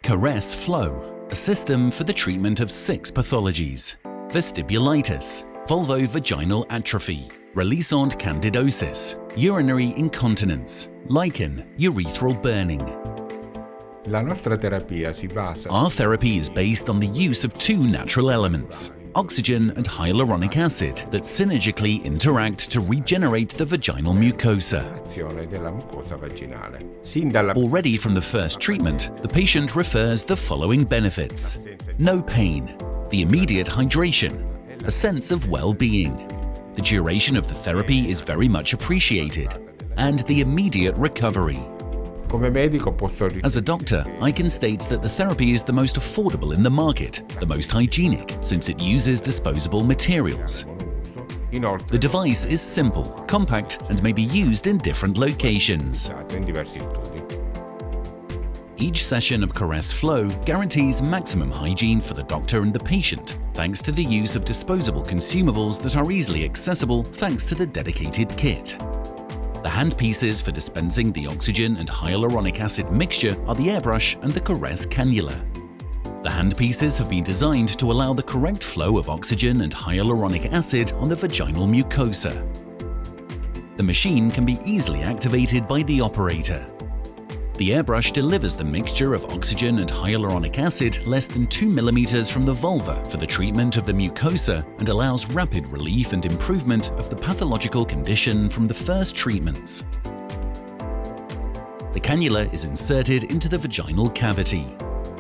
Caress Flow, a system for the treatment of 6 pathologies: vestibulitis, vulvovaginal atrophy, releasant candidosis, urinary incontinence, lichen, urethral burning. Our therapy is based on the use of 2 natural elements, oxygen and hyaluronic acid, that synergically interact to regenerate the vaginal mucosa. Already from the first treatment, the patient refers the following benefits: no pain, the immediate hydration, a sense of well-being. The duration of the therapy is very much appreciated, and the immediate recovery. As a doctor, I can state that the therapy is the most affordable in the market, the most hygienic, since it uses disposable materials. The device is simple, compact, and may be used in different locations. Each session of Caress Flow guarantees maximum hygiene for the doctor and the patient, thanks to the use of disposable consumables that are easily accessible thanks to the dedicated kit. The handpieces for dispensing the oxygen and hyaluronic acid mixture are the airbrush and the Caress cannula. The handpieces have been designed to allow the correct flow of oxygen and hyaluronic acid on the vaginal mucosa. The machine can be easily activated by the operator. The airbrush delivers the mixture of oxygen and hyaluronic acid less than 2 mm from the vulva for the treatment of the mucosa and allows rapid relief and improvement of the pathological condition from the first treatments. The cannula is inserted into the vaginal cavity.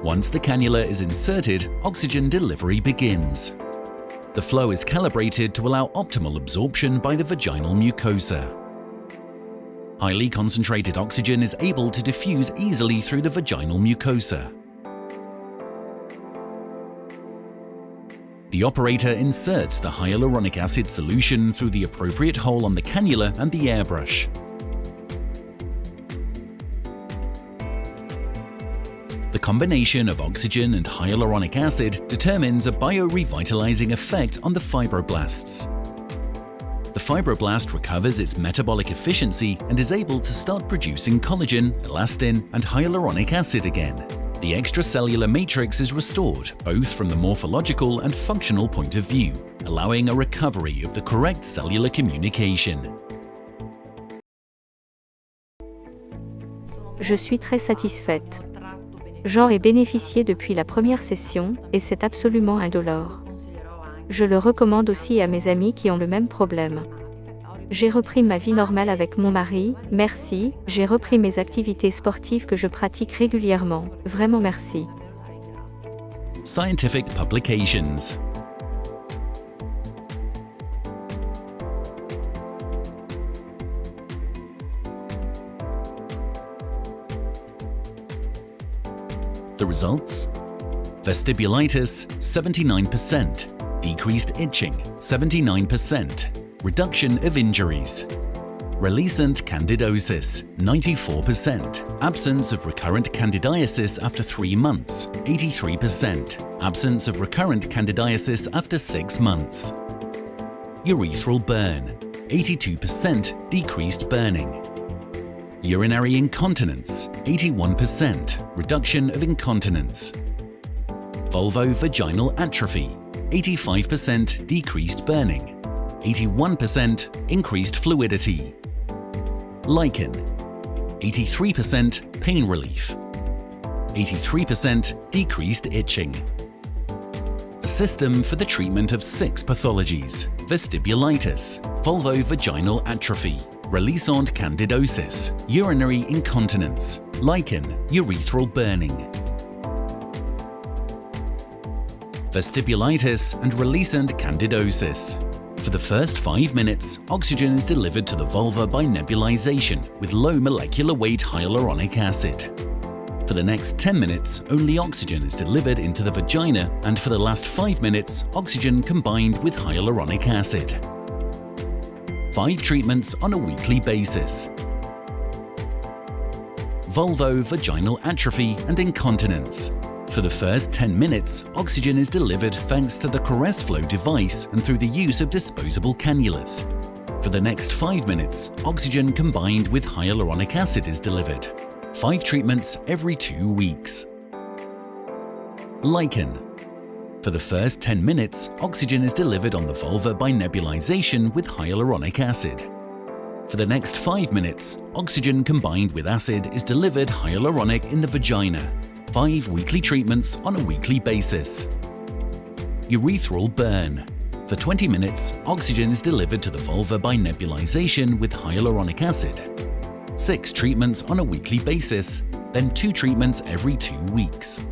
Once the cannula is inserted, oxygen delivery begins. The flow is calibrated to allow optimal absorption by the vaginal mucosa. Highly concentrated oxygen is able to diffuse easily through the vaginal mucosa. The operator inserts the hyaluronic acid solution through the appropriate hole on the cannula and the airbrush. The combination of oxygen and hyaluronic acid determines a biorevitalizing effect on the fibroblasts. The fibroblast recovers its metabolic efficiency and is able to start producing collagen, elastin, and hyaluronic acid again. The extracellular matrix is restored, both from the morphological and functional point of view, allowing a recovery of the correct cellular communication. Je suis très satisfaite. J'en ai bénéficié depuis la première session et c'est absolument indolore. Je le recommande aussi à mes amis qui ont le même problème. J'ai repris ma vie normale avec mon mari, merci, j'ai repris mes activités sportives que je pratique régulièrement, vraiment merci. Scientific publications. The results? Vestibulitis, 79%. Decreased itching, 79%. Reduction of injuries. Releasant candidosis, 94%. Absence of recurrent candidiasis after 3 months, 83%. Absence of recurrent candidiasis after 6 months. Urethral burn, 82% decreased burning. Urinary incontinence, 81%. Reduction of incontinence. Vulvovaginal atrophy, 85% decreased burning, 81% increased fluidity. Lichen, 83% pain relief, 83% decreased itching. A system for the treatment of 6 pathologies: vestibulitis, vulvovaginal atrophy, releasant candidosis, urinary incontinence, lichen, urethral burning. Vestibulitis and releasant candidosis. For the first 5 minutes, oxygen is delivered to the vulva by nebulization with low molecular weight hyaluronic acid. For the next 10 minutes, only oxygen is delivered into the vagina, and for the last 5 minutes, oxygen combined with hyaluronic acid. 5 treatments on a weekly basis. Vulvovaginal atrophy and incontinence. For the first 10 minutes, oxygen is delivered thanks to the Caress Flow device and through the use of disposable cannulas. For the next 5 minutes, oxygen combined with hyaluronic acid is delivered. 5 treatments every 2 weeks. Lichen. For the first 10 minutes, oxygen is delivered on the vulva by nebulization with hyaluronic acid. For the next 5 minutes, oxygen combined with acid is delivered hyaluronic in the vagina. 5 weekly treatments on a weekly basis. Urethral burn. For 20 minutes, oxygen is delivered to the vulva by nebulization with hyaluronic acid. 6 treatments on a weekly basis, then 2 treatments every 2 weeks.